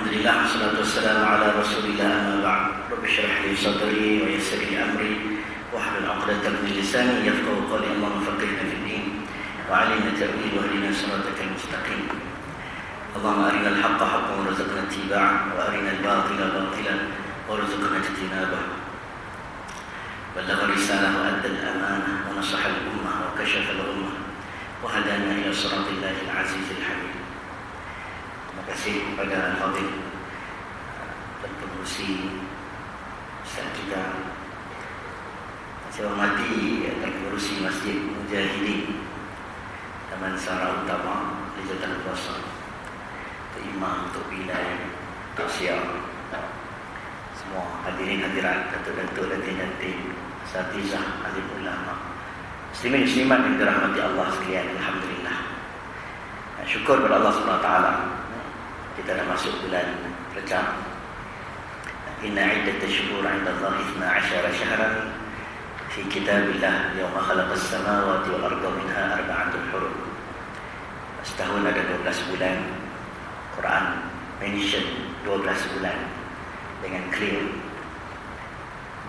Alhamdulillah, wassalatu wassalamu ala rasulillah, amma ba'd. Rabbi shrah li sadri wa yassir li amri wahlul 'uqdatam min lisani yafqahu qawli. Allahumma faqihna fid din wa 'allimna ta'wil wa hdina siratal mustaqim. Allahumma arina al-haqqa haqqan warzuqna ittiba'ahu wa arina al-batila batilan warzuqna ijtinabah. Ballagha risalah wa adda al-amanah wa nasaha al-ummah wa kashafa al-ummah wa hadana ila siratil azizil hamid. Terima kasih kepada Al-Fadhil dan pengurusi Ustaz kita. Saya hormati pengurusi Masjid Mujahidin Damansara Utama, Lejatan Kuasa, Imam untuk wilayah Tausiah, semua hadirin hadirat, datuk-datuk dan dinanti, asatizah, alim ulama, muslimin muslimat yang dirahmati Allah sekalian. Alhamdulillah, syukur kepada Allah SWT. Kita dah masuk bulan Rejab. Inna iddatash shuhur 'inda Allah 12 syahran fi kitabillah yawma khalaqas samawati wal arda minha arba'atul hurum. Setahun ada 12 bulan. Quran mention 12 bulan dengan clear.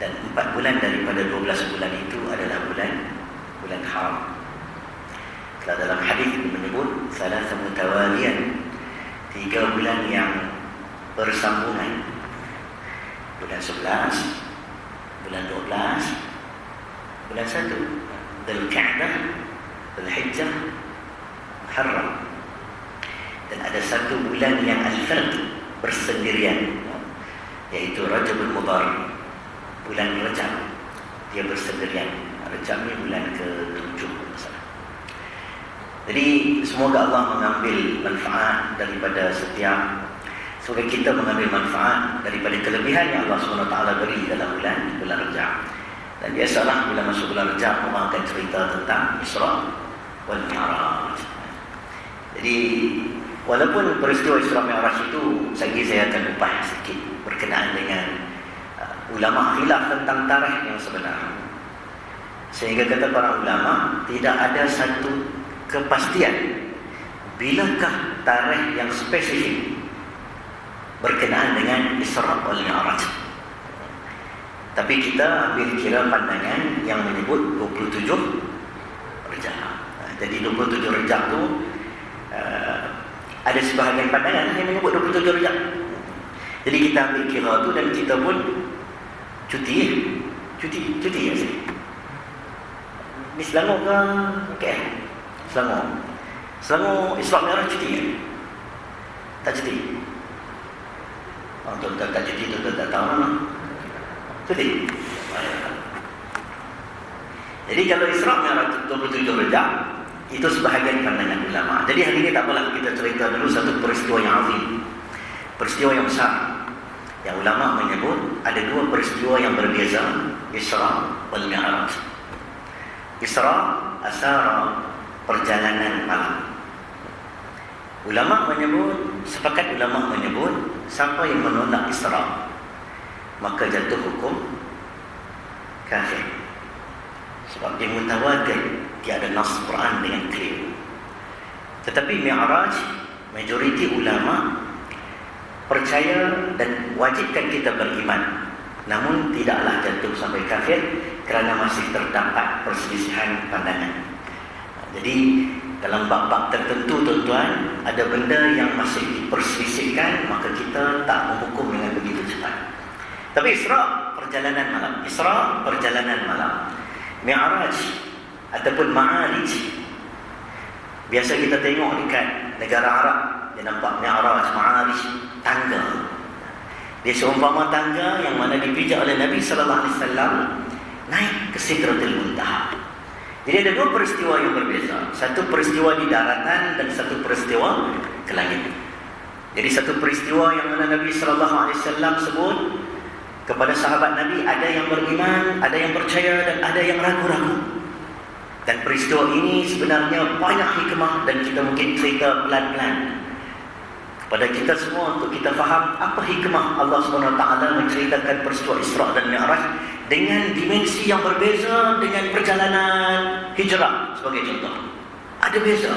Dan 4 bulan daripada 12 bulan itu adalah bulan haram. Kalau dalam hadis menyebut salasah mutawaliyan, 3 bulan yang bersambungan. Bulan 11, bulan 12, bulan 1, Dzulqa'dah, Dzulhijjah, Muharram. Dan ada 1 bulan yang al-fard, bersendirian, yaitu Rajabul Mudhar, bulan Rajab. Dia bersendirian. Rajab ni bulan ke-7. Jadi semoga Allah mengambil manfaat daripada semoga kita mengambil manfaat daripada kelebihan yang Allah SWT beri dalam bulan Rajab. Dan biasalah bila masuk bulan Rajab, orang akan cerita tentang Isra wal Mi'raj. Jadi walaupun peristiwa Isra Mi'raj itu saya akan kupas sedikit berkenaan dengan ulama khilaf tentang tarikh yang sebenar. Sehingga kata para ulama, tidak ada satu kepastian bilakah tarikh yang spesifik berkenaan dengan Isra wal Mi'raj. Tapi kita ambil kira pandangan yang menyebut 27 Rejab. Jadi 27 Rejab tu ada sebahagian pandangan yang menyebut 27 Rejab. Jadi kita ambil kira tu dan kita pun cuti ya sih. Ni Selangor ke KL? Selangor Isra Mi'raj cuti ya? Tak cuti? Tuan-tuan tak cuti, tuan-tuan tak tahu mana? Cuti? Jadi kalau Isra Mi'raj 27 Rejab, itu sebahagian pandangan ulama. Jadi hari ini tak apalah, kita cerita dulu satu peristiwa yang azim, peristiwa yang besar, yang ulama menyebut ada 2 peristiwa yang berbeza, Isra wal Mi'raj. Isra, asara, perjalanan malam. Sepakat ulama menyebut siapa yang menolak Isra maka jatuh hukum kafir. Sebab dia mutawatir, dia ada nas Quran dengan clear. Tetapi Mi'raj, majoriti ulama percaya dan wajibkan kita beriman, namun tidaklah jatuh sampai kafir kerana masih terdapat perselisihan pandangan. Jadi dalam bab-bab tertentu, tuan-tuan, ada benda yang masih diperselisihkan, maka kita tak menghukum dengan begitu cepat. Tapi Isra, perjalanan malam. Isra, perjalanan malam. Mi'raj ataupun Ma'arij, biasa kita tengok dekat negara Arab, dia nampak Mi'raj, Ma'arij, tangga. Dia seumpama tangga yang mana dipijak oleh Nabi SAW naik ke Sidratul Muntaha. Jadi ada 2 peristiwa yang berbeza. Satu peristiwa di daratan dan satu peristiwa ke langit. Jadi satu peristiwa yang mana Nabi SAW sebut kepada sahabat Nabi, ada yang beriman, ada yang percaya dan ada yang ragu-ragu. Dan peristiwa ini sebenarnya banyak hikmah dan kita mungkin cerita pelan-pelan kepada kita semua untuk kita faham apa hikmah Allah SWT menceritakan peristiwa Isra dan Mi'raj dengan dimensi yang berbeza dengan perjalanan hijrah sebagai contoh. Ada beza.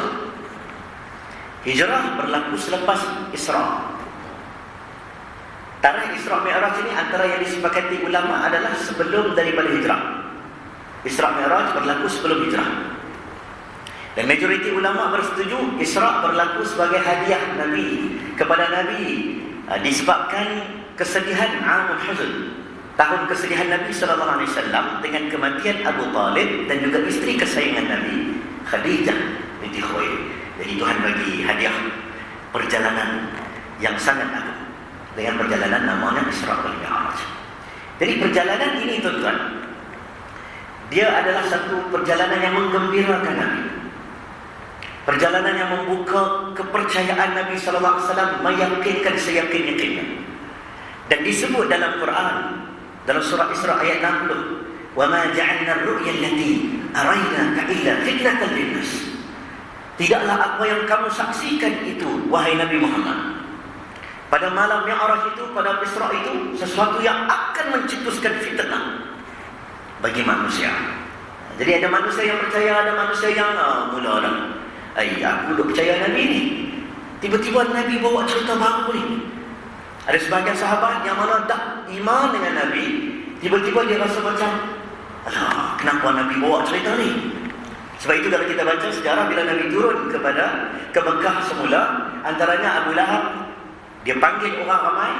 Hijrah berlaku selepas Isra. Tarikh Isra' Mi'raj ini antara yang disepakati ulama adalah sebelum daripada hijrah. Isra' Mi'raj berlaku sebelum hijrah. Dan majoriti ulama bersetuju Isra' berlaku sebagai hadiah Nabi kepada Nabi, disebabkan kesedihan Amul Huzn, tahun kesedihan Nabi SAW dengan kematian Abu Talib dan juga isteri kesayangan Nabi Khadijah binti Khuwailid. Jadi Tuhan bagi hadiah perjalanan yang sangat agung dengan perjalanan namanya Isra' wal Mi'raj. Jadi perjalanan ini tuan-tuan, dia adalah satu perjalanan yang menggembirakan Nabi. Perjalanan yang membuka kepercayaan Nabi sallallahu alaihi wasallam, meyakinkan seyakin-yakinnya. Dan disebut dalam Quran, dalam surah Isra ayat 60, "Wa ma ja'alna ar-ru'ya allati araynaka illa fitnatan lin-nas." Tidaklah apa yang kamu saksikan itu, wahai Nabi Muhammad, pada malam Mi'raj itu, pada Isra itu, sesuatu yang akan mencetuskan fitnah bagi manusia. Jadi ada manusia yang percaya, ada manusia yang mula dah, aku dah percaya Nabi ni, tiba-tiba Nabi bawa cerita baru ni. Ada sebahagian sahabat yang mana tak iman dengan Nabi, tiba-tiba dia rasa macam, alah, kenapa Nabi bawa cerita ni? Sebab itu kalau kita baca sejarah, bila Nabi turun ke Mekah semula, antaranya Abu Lahab, dia panggil orang ramai,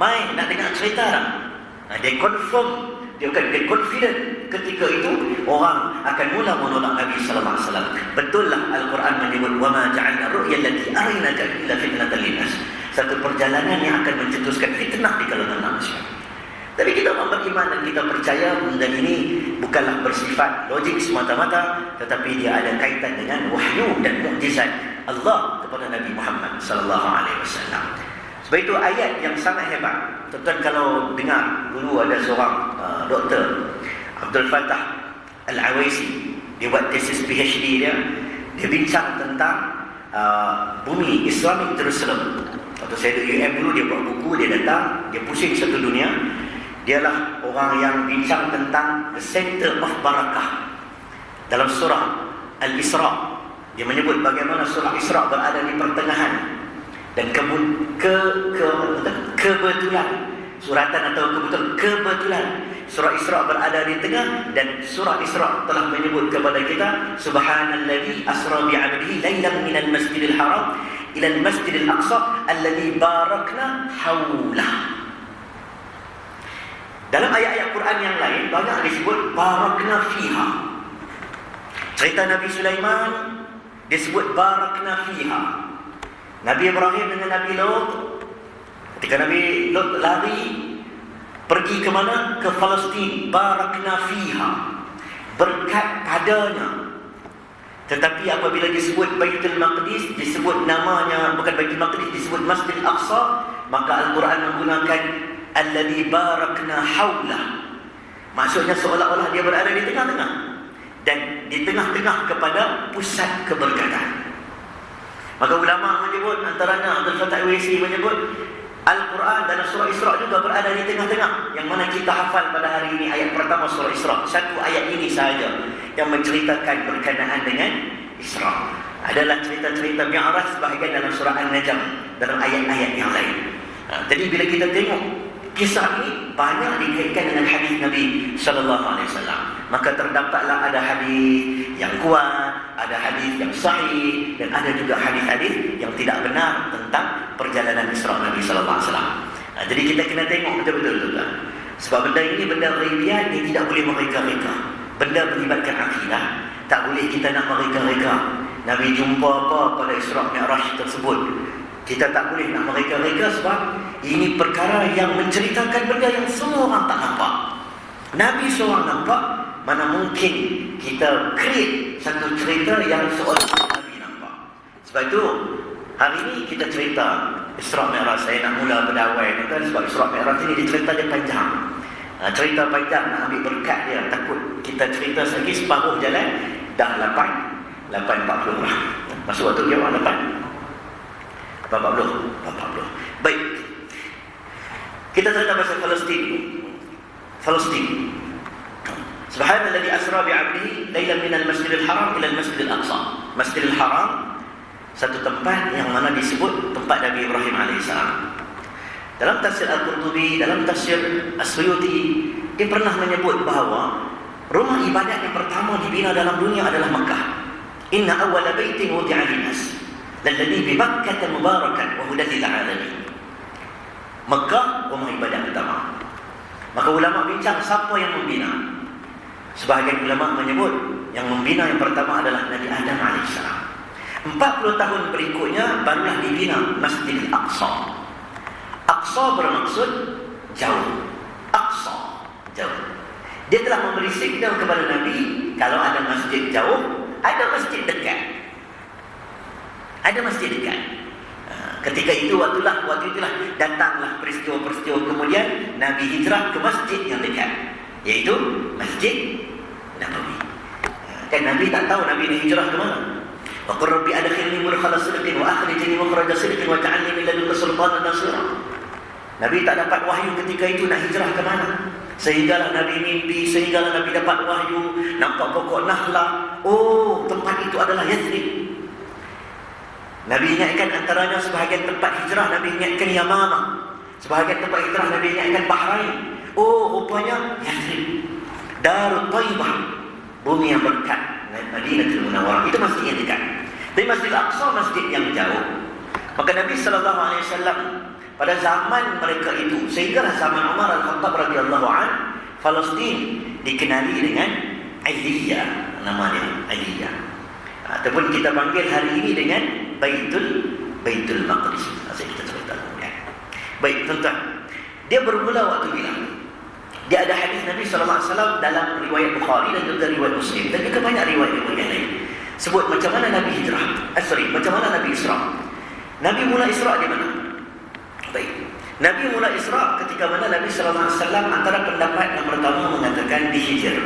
mai nak dengar cerita tak? Dia confirm, dia confident ketika itu orang akan mula menolak Nabi sallallahu alaihi wasallam. Betullah Al-Quran menyebut, "Wa ma ja'alna ru'ya allati araynaka illa fitnatan lin-nas." Satu perjalanan yang akan mencetuskan fitnah di kalangan manusia. Tapi kita beriman dan kita percaya benda ini bukanlah bersifat logik semata-mata, tetapi dia ada kaitan dengan wahyu dan mukjizat Allah kepada Nabi Muhammad sallallahu alaihi wasallam. Sebab itu ayat yang sangat hebat. Tuan-tuan kalau dengar, dulu ada seorang doktor, Abdul Fattah Al-Awaisi, dia buat tesis PhD dia bincang tentang bumi Islamic Jerusalem. Waktu saya di UM dulu, dia buat buku, dia datang, dia pusing satu dunia. Dialah orang yang bincang tentang the center of barakah dalam surah Al-Isra. Dia menyebut bagaimana surah Isra berada di pertengahan. Dan kebetulan, suratan atau kebetulan surah Isra berada di tengah, dan surah Isra telah menyebut kepada kita, subhanalladzi asra bi 'abdihi lailan minal masjidil haram ila al-masjidil aqsa alladzi barakna haulah. Dalam ayat-ayat Quran yang lain banyak disebut barakna fiha. Cerita Nabi Sulaiman disebut barakna fiha. Nabi Ibrahim dengan Nabi Lut, ketika Nabi Lut lari pergi ke mana? Ke Palestin. Barakna fiha, berkat padanya. Tetapi apabila disebut Baitul Maqdis, disebut namanya bukan Baitul Maqdis, disebut Masjid Al-Aqsa, maka Al-Quran menggunakan alladzi barakna haulah. Maksudnya seolah-olah dia berada di tengah-tengah, dan di tengah-tengah kepada pusat keberkatan. Maka ulama menyebut, antaranya Abdul Fattah Al-Awaisi menyebut, Al-Quran dalam surah Isra juga berada di tengah-tengah. Yang mana kita hafal pada hari ini ayat pertama surah Isra. Satu ayat ini sahaja yang menceritakan berkenaan dengan Isra. Adalah cerita-cerita Mi'raj sebahagian dalam surah An-Najm, dalam ayat-ayat yang lain. Jadi bila kita tengok kisah ini, banyak dikaitkan dengan hadis Nabi sallallahu alaihi wasallam. Maka terdapatlah ada hadis yang kuat, ada hadis yang sahih, dan ada juga hadis-hadis yang tidak benar tentang perjalanan Isra Nabi sallallahu alaihi wasallam. Jadi kita kena tengok betul-betul lah. Sebab benda ini benda ghaibiyat, dia tidak boleh mereka-reka. Benda melibatkan akidah, tak boleh kita nak mereka-reka. Nabi jumpa apa pada Isra Mi'raj tersebut, kita tak boleh nak mereka-reka, sebab ini perkara yang menceritakan benda yang semua orang tak nampak. Nabi seorang nampak, mana mungkin kita create satu cerita yang seolah Nabi nampak. Sebab itu hari ini kita cerita Isra Mi'raj. Saya nak mula berdawai kan, sebab Isra Mi'raj ini cerita dia panjang. Cerita panjang, nak ambil berkat dia. Takut kita cerita lagi separuh jalan dah 8.40 lah. Masuk waktu jawab 8.40. Baik, kita cerita pasal Palestin. Subhanalladzi asra bi 'abdihi lailan minal masjidil haram ila al-masjidil aqsa. Masjidil Haram, satu tempat yang mana disebut tempat Nabi Ibrahim alaihissalam. Dalam tafsir Al-Qurtubi, dalam tafsir As-Suyuti, dia pernah menyebut bahawa rumah ibadat yang pertama dibina dalam dunia adalah Makkah. Inna awwala baitin wudi'a lin-nas lalladhi bi Makkah mubarakan wa hudan lil alamin. Makkah rumah ibadat pertama. Maka ulama bincang siapa yang membina. Sebahagian ulama menyebut yang membina yang pertama adalah Nabi Adam AS. 40 tahun berikutnya barulah dibina Masjid Al-Aqsa. Aqsa bermaksud jauh. Aqsa, jauh. Dia telah memberi signal kepada Nabi, kalau ada masjid jauh, ada masjid dekat. Ada masjid dekat. Ketika itu waktu itulah datanglah peristiwa-peristiwa, kemudian Nabi hijrah ke masjid yang dekat, yaitu Masjid Nabawi. Dan Nabi tak tahu Nabi ini hijrah ke mana. Wa qur rabbi adkhilni mudkhala sidqin wa akhrijni makhraja sidqin wa ja'alni min ladunka sultanan nasira. Nabi tak dapat wahyu ketika itu nak hijrah ke mana. Sehinggalah Nabi mimpi, sehinggalah Nabi dapat wahyu, nampak pokok Nakhlah. Oh, tempat itu adalah Yathrib. Nabi ingatkan antaranya sebahagian tempat hijrah, Nabi ingatkan Yamamah. Sebahagian tempat hijrah Nabi ingatkan Bahrain. Oh, rupanya Yathrib, Darut Thaibah, bumi yang berkat, Madinatul Munawwarah. Itu masjid yang dekat. Tapi Masjid Al-Aqsa masjid yang jauh. Maka Nabi SAW pada zaman mereka itu, sehinggalah zaman Umar Al-Khattab radhiyallahu an, Palestin dikenali dengan Ailiyah, namanya Ailiyah. Ataupun kita panggil hari ini dengan Baitul Maqdis. Asal kita cerita ya. Baik, tuan-tuan. Dia bermula waktu bila dia ada hadis Nabi SAW dalam riwayat Bukhari dan juga riwayat Muslim, dan juga banyak riwayat-riwayat lain. Sebut macam mana Nabi hijrah. Macam mana Nabi Isra. Nabi mula Isra di mana? Baik. Nabi mula Isra ketika mana Nabi SAW antara pendapat yang pertama mengatakan di Hijr.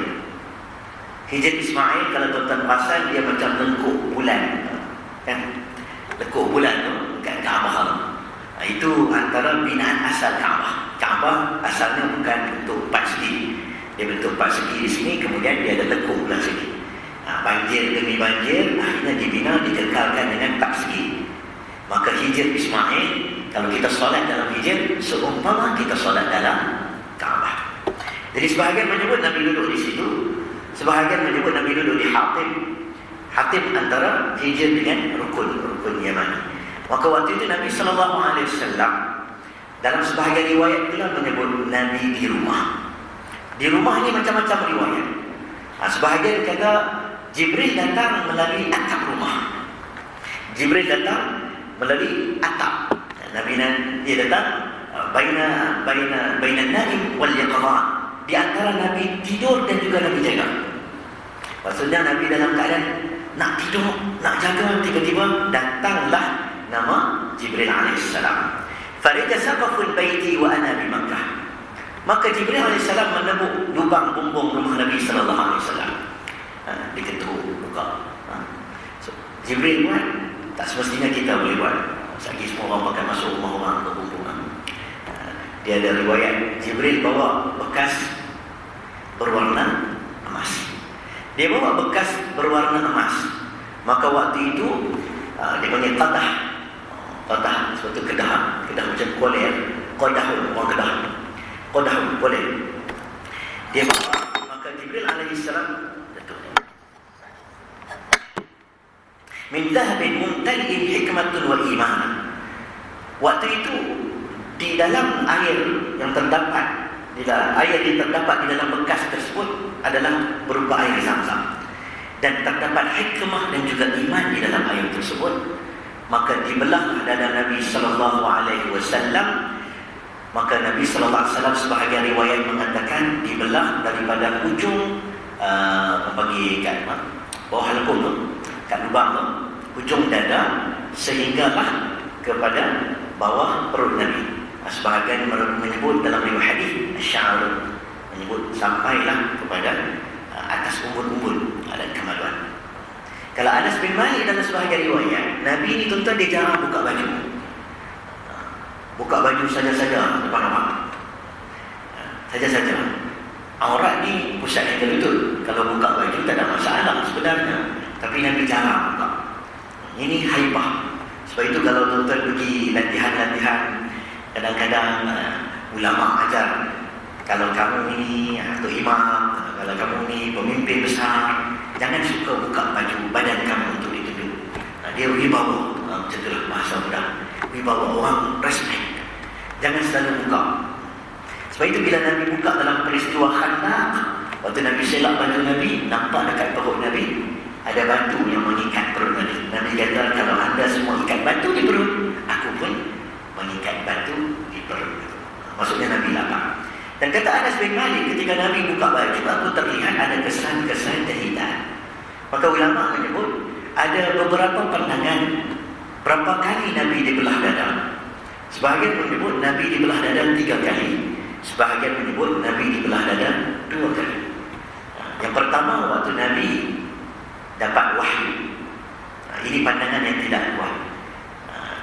Hijr Ismail, kalau tuan-tuan perasan, dia macam lengkuk bulan. Kan? Lekuk bulan tu kat Kaabah. Itu antara binaan asal Kaabah. Kaabah asalnya bukan bentuk 4 segi. Dia bentuk 4 segi di sini, kemudian dia ada lekuk belah sini. Banjir demi banjir, akhirnya dibina, dikekalkan dengan 4 segi. Maka Hijr Ismail, kalau kita solat dalam Hijr, seumpama kita solat dalam Kaabah. Jadi sebahagian menyebut Nabi duduk di situ, sebahagian menyebut Nabi duduk di Hatib. Hatib antara Hijr dengan rukun Yamani. Maka waktu itu Nabi SAW dalam sebahagian riwayat itulah menyebut Nabi di rumah. Di rumah ini macam-macam riwayat. Sebahagian kata Jibril datang melalui atap rumah. Jibril datang melalui atap. Nabi dia datang baina naim wal yaqظan. Di antara Nabi tidur dan juga Nabi jaga. Maksudnya Nabi dalam keadaan nak tidur, nak jaga, tiba-tiba datanglah nama Jibril alaihissalam. Farija saqaful baiti wa ana bi Makkah. Maka Jibril alaihissalam menebuk lubang bumbung rumah Nabi sallallahu alaihi wasallam. Diketuk, buka. Jibril buat, tak semestinya kita boleh buat. Lagi semua orang makan masuk rumah orang untuk bumbung. Dia ada riwayat Jibril bawa bekas berwarna emas. Dia bawa bekas berwarna emas. Maka waktu itu dia panggil qadah. Qadah suatu kedah macam kulir. Qadahun, orang kedah. Qadahun, kulir. Dia bawa, maka Jibril alaihissalam min dhahabin mumtali'in hikmatun wa imanan. Waktu itu di dalam air yang terdapat di dalam bekas tersebut adalah berupa air Zam-Zam, dan terdapat hikmah dan juga iman di dalam air tersebut. Maka dibelah dada Nabi sallallahu alaihi wasallam. Maka Nabi sallallahu alaihi wasallam sebahagian riwayat mengatakan dibelah daripada ujung bagi kat bawah lekung tu, kat lubang tu, ujung dada sehinggalah kepada bawah perut Nabi. Sebahagian menyebut dalam riwayat hadis Asy'ar menyebut sampailah kepada atas umbul-umbul dan kemaluan. Kalau Anas bin Malik dalam sebahagian riwayat, Nabi ini tuan-tuan dia jarang buka baju. Buka baju saja-saja depan orang. Saja-saja. Aurat ni pusat yang betul. Kalau buka baju tak ada masalah sebenarnya. Tapi Nabi jarang buka. Ini haibah. Sebab itu kalau tuan-tuan pergi latihan-latihan Kadang-kadang ulama ajar, kalau kamu ni atau imam, kalau kamu ni pemimpin besar, jangan suka buka baju badan kamu untuk ditunjuk. Dia wibawa, macam itulah bahasa mudah. Wibawa, orang respect. Jangan selalu buka. Sebab itu bila Nabi buka dalam peristiwa Khandaq, waktu Nabi selak baju Nabi, nampak dekat perut Nabi ada batu yang mengikat perut Nabi. Nabi kata, kalau anda semua ikat batu di perut, aku pun mengikat batu di perut. Maksudnya Nabi lapar. Dan kata Anas bin Malik, ketika Nabi buka baju, aku terlihat ada kesan-kesan jahitan. Maka ulama menyebut ada beberapa pandangan berapa kali Nabi dibelah dada. Sebahagian menyebut Nabi dibelah dada 3 kali. Sebahagian menyebut Nabi dibelah dada 2 kali. Yang pertama, waktu Nabi dapat wahyu. Ini pandangan yang tidak kuat.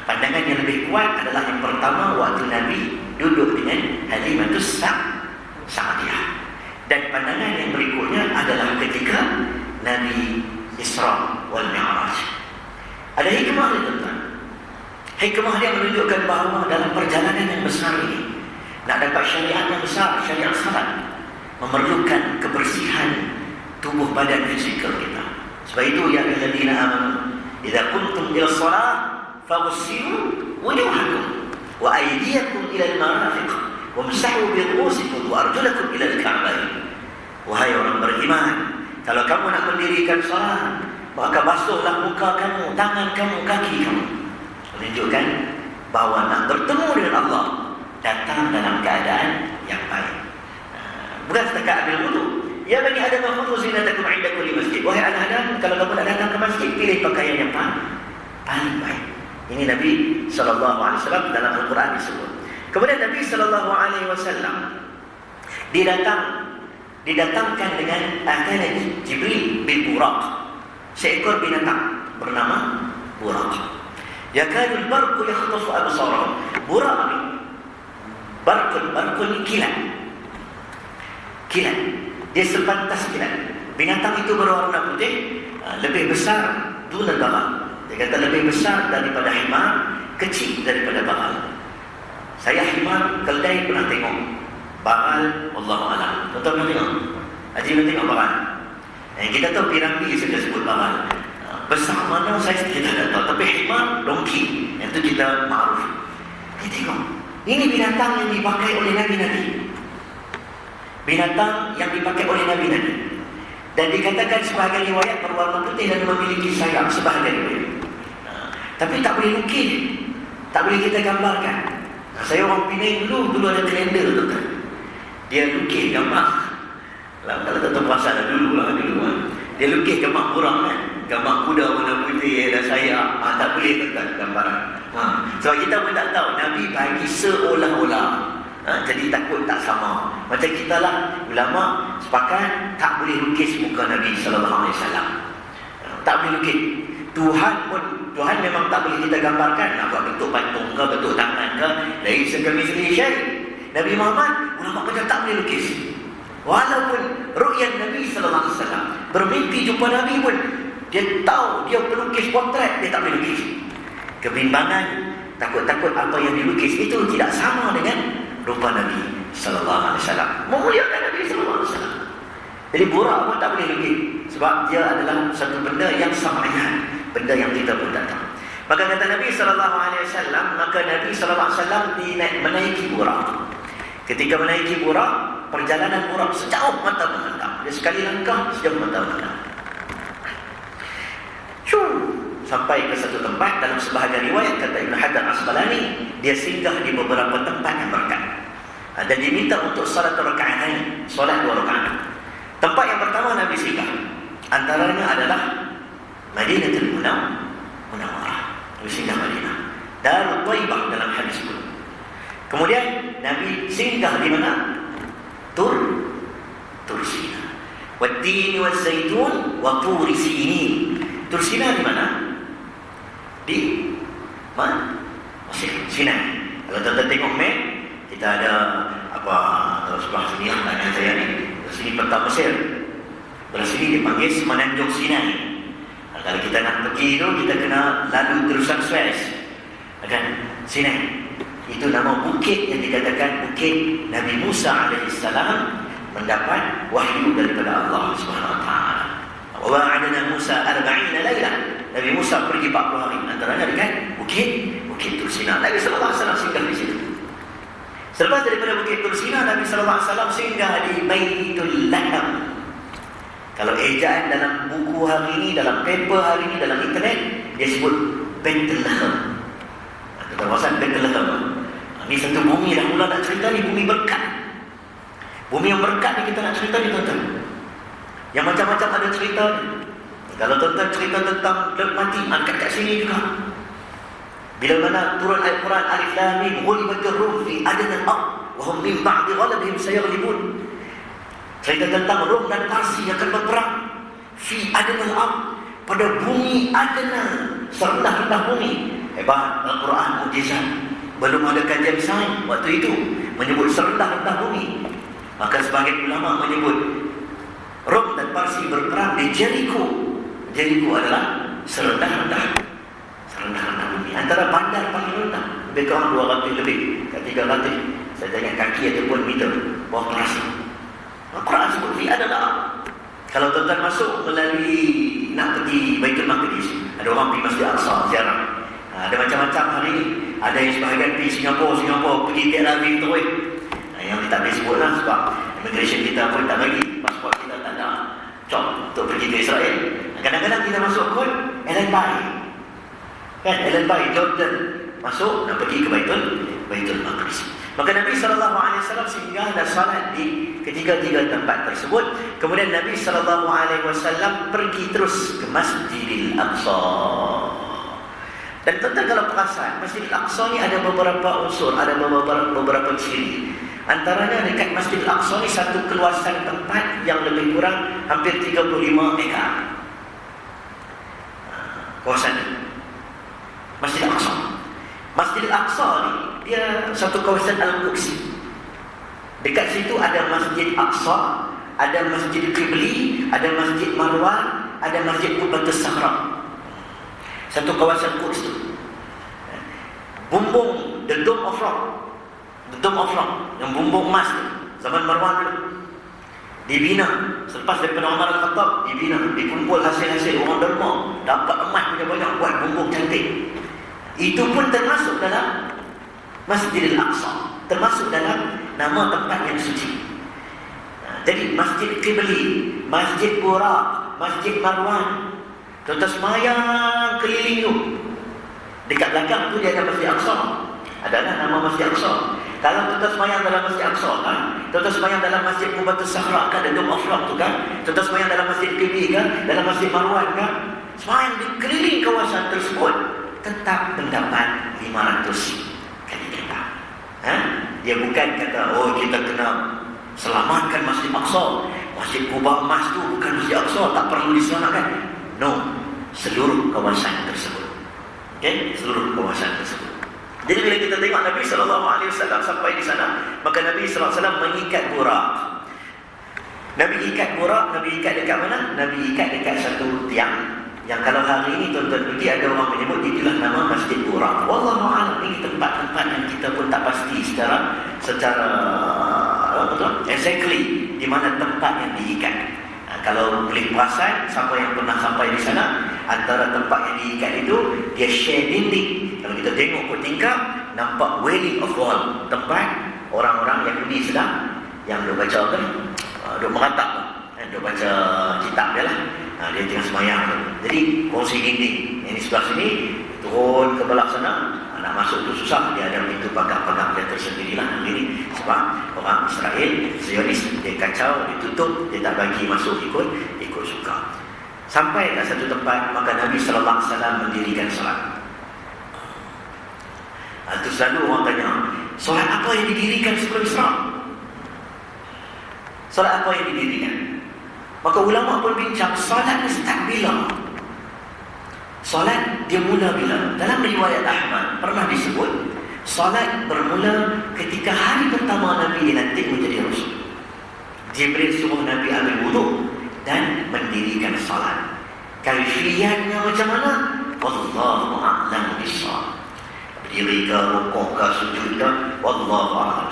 Pandangan yang lebih kuat adalah yang pertama, waktu Nabi duduk dengan Halimatus Sa'diyah. Dan pandangan yang berikutnya adalah ketika Nabi Isra wal Mi'raj. Ada hikmah dia tuan. Hikmah dia menunjukkan bahawa dalam perjalanan yang besar ini, nak dapat syariat yang besar, syariat salat, memerlukan kebersihan tubuh badan fizikal kita. Sebab itu ya ayyuhalladzina amanu idza kuntum ila shalah faghsilu wujuhakum wa aydiyakum ila al-marafiq wamsahu bi ru'usikum wa arjulakum ila al-ka'bayn. Wahai orang beriman, kalau kamu nak mendirikan salat, maka basuhlah muka kamu, tangan kamu, kaki kamu. Menunjukkan bahawa nak bertemu dengan Allah, datang dalam keadaan yang baik. Bukan setakat ambil wudu. Ya bani Adam, khudhu zinatakum 'inda kulli masjid. Wahai anak Adam, kalau kamu nak datang ke masjid, pilih pakaian yang paling baik. Ini Nabi SAW dalam Al-Quran disebut. Kemudian Nabi SAW didatangkan dengan akhirnya Jibril bin Buraq, seekor binatang bernama Buraq. Yakadul barqu yakhtafu absarahum. Buraq ni, barqun kilat. Dia sepantas kilat. Binatang itu berwarna putih, lebih besar dunal bagal. Dia kata lebih besar daripada himar, kecil daripada bagal. Saya himar keldai pernah tengok. Bagal, Wallahu'alam. Tuan-tuan pernah tengok? Haji pernah tengok bagal? Kita tahu piramidi sudah sebut bagal. Besar mana saya kita tak tahu. Tapi himar, dongki, yang itu kita makruf. Kita tengok. Ini binatang yang dipakai oleh Nabi-Nabi. Binatang yang dipakai oleh Nabi-Nabi. Dan dikatakan sebahagian riwayat berwarna putih dan memiliki sayap sebahagian riwayat. Tapi tak boleh lukis, tak boleh kita gambarkan. Saya orang Penang dulu ada kalender tu kan. Dia lukis gambar. Kalau tak tahu pasal dulu. Dia lukis gambar kurang kan. Gambar kuda warna putih dan sayap. Tak boleh tekan gambaran. Sebab kita pun tak tahu. Nabi bagi seolah-olah. Jadi takut tak sama. Macam kita lah, ulama sepakat tak boleh lukis muka Nabi SAW. Tak boleh lukis. Tuhan memang tak boleh kita gambarkan. Nak buat bentuk patung ke, bentuk tangan ke, dari sekali syai. Nabi Muhammad, ulama kata tak boleh lukis. Walaupun ru'yat Nabi SAW, bermimpi jumpa Nabi pun, dia tahu dia pelukis potret, dia tak boleh lukis. Kebimbangan, takut-takut apa yang dilukis itu tidak sama dengan rupa Nabi SAW. Memuliakan Nabi SAW. Jadi Buraq pun tak boleh lukis. Sebab dia adalah satu benda yang samayan, benda yang kita pun tak tahu. Maka kata Nabi SAW, maka Nabi SAW menaiki Buraq. Ketika menaiki Buraq, perjalanan Buraq sejauh mata memandang. Dia sekali langkah sejauh mata memandang. Sampai ke satu tempat, dalam sebahagian riwayat kata Ibn Hajar Asqalani, dia singgah di beberapa tempat yang berkat. Dan diminta untuk salat raka'atain, salat 2 rakaat. Tempat yang pertama Nabi singgah, antaranya adalah Madinatul Munawwarah. Nabi singgah Madinah. Darut Thaibah dalam hadis pun. Kemudian Nabi singgah di mana? Tursina. Wat-tini waz-zaitun wa turi sinin. Tursina di mana? Di mana? Mesir, Sinai. Kalau tuan-tuan tengok map, kita ada apa sebelah sini lah tangan saya ni. Sini peta Mesir. Belah sini dipanggil Semenanjung Sinai. Kalau kita nak pergi tu, kita kena lalu terusan Suez. Kan? Sinai. Itu nama bukit yang dikatakan bukit Nabi Musa alaihissalam mendapat wahyu daripada Allah Subhanahu wa taala. Wa wa'adna Musa 40 lailah. Nabi Musa pergi 40 hari, antaranya dekat bukit Tur Sina. Nabi sallallahu alaihi wasallam singgah di situ. Selepas daripada bukit Tur Sina, Nabi sallallahu alaihi wasallam singgah di Baitul Laham. Kalau ejaan dalam buku hari ini, dalam paper hari ini, dalam internet, dia sebut Bethlehem. Kawasan Bethlehem. Ini satu bumi dah mula nak cerita ni, bumi berkat. Bumi yang berkat ni kita nak cerita ni tuan-tuan. Yang macam-macam ada cerita ni. Kalau tuan-tuan cerita tentang mati, kat sini juga. Bila mana turun ayat Quran Alif Lam Mim, ghulibatir Rum fi adnal ard wa hum min ba'di ghalabihim sayaghlibun. Cerita tentang Rom dan Parsi akan berperang fi adnal ard, pada bumi adna, serendah-rendah bumi. Hebat Al-Quran, mukjizat. Belum ada kajian sains waktu itu menyebut serendah-rendah bumi. Maka sebagian ulama menyebut Rom dan Parsi berperang di Jericho. Jericho adalah serendah-rendah bumi. Antara bandar paling rendah, lebih kurang 200 lebih, kat 300. Saya tanya kaki ataupun meter bawah Parsi. Al-Quran sebut fi adalah. Kalau tuan-tuan masuk melalui nak pergi Baitul Maqdis, ada orang pergi Masjid Al-Aqsa ziarah. Ada macam-macam hari ni. Ada yang sebahagian pergi Singapura pergi Tel Aviv terus. Yang kita tak boleh sebut lah sebab immigration kita pun tak bagi. Pasport kita tak ada cop untuk pergi ke Israel. Kadang-kadang kita masuk pun Ellen Bay. Kan Ellen Bay, Jordan. Masuk nak pergi ke Baitul Maqdis. Maka Nabi SAW singgah dan salat di ketiga-tiga tempat tersebut. Kemudian Nabi SAW pergi terus ke Masjidil Aqsa. Dan tuan-tuan kalau perasan, Masjidil Aqsa ni ada beberapa unsur, ada beberapa ciri. Antaranya dekat Masjidil Aqsa ni satu keluasan tempat yang lebih kurang hampir 35 ekar. Kawasan ni Masjidil Aqsa. Masjidil Aqsa ni dia satu kawasan Al-Quds. Dekat situ ada Masjid Aqsa, ada Masjid Qibli, ada Masjid Marwan, ada Masjid Qubbatus Sahra. Satu kawasan Quds tu. Bumbung the Dome of Rock, yang bumbung emas tu, zaman Marwan dulu dibina. Selepas daripada Umar Al-Khattab dibina, dikumpul hasil-hasil orang derma, dapat emas punya banyak, buat bumbung cantik. Itu pun termasuk dalam Masjidil Aqsa, termasuk dalam nama tempat yang suci. Jadi Masjid Qibli, Masjid Buraq, Masjid Marwan, tuan-tuan semayang keliling tu. Dekat belakang tu dia ada Masjid Aqsa, adalah nama Masjid Aqsa. Kalau tuan-tuan semayang dalam Masjid Aqsa kan, tuan-tuan semayang dalam Masjid Qubbatus Sahra kan, ada Dome of Rock tu kan, tuan-tuan semayang dalam Masjid Qibli kan, dalam Masjid Marwan kan, semayang di keliling kawasan tersebut, tetap mendapat 500 kali lipat. Dia bukan kata, oh kita kena selamatkan Masjid Aqsa, Masjid Quba emas tu bukan Masjid Aqsa, tak perlu diselamatkan. No, seluruh kawasan tersebut. Okay? Seluruh kawasan tersebut. Jadi bila kita tengok Nabi SAW sampai di sana, maka Nabi SAW mengikat burak. Nabi ikat burak, Nabi ikat dekat mana? Nabi ikat dekat satu tiang. Yang kalau hari ini tuan-tuan pergi, ada orang menyebut itulah nama Masjid Burak. Wallahu a'lam, ini tempat-tempat yang kita pun tak pasti secara exactly di mana tempat yang diikat. Kalau boleh perasan, siapa yang pernah sampai di sana, antara tempat yang diikat itu dia share dinding. Kalau kita tengok ke tingkap, nampak wailing of wall, tempat orang-orang Yahudi sedang yang duk baca apa ni? Duk meratap, duk baca kitab dia lah. Dia tengah semayang tu. Jadi kongsi dinding. Yang di sebelah sini turun ke belakang sana, nak masuk tu susah. Dia ada pintu pagar-pagar dia tersendirilah. Ini sebab orang Israel Zionis, dia kacau, dia tutup, dia tak bagi masuk ikut suka. Sampai ke satu tempat, maka Nabi SAW mendirikan salat. Itu selalu orang tanya, solat apa yang didirikan sebelum Isra? Solat apa yang didirikan? Maka ulama pun bincang, solat ni start bila? Solat dia mula bila? Dalam riwayat Ahmad pernah disebut, solat bermula ketika hari pertama Nabi dilantik menjadi Rasul. Jibril suruh Nabi ambil wuduk dan mendirikan solat. Kaifiyatnya macam mana? Wallahu a'lam bishawab. berdiri ke, rukuk ke, sujud ke, wallahu a'lam.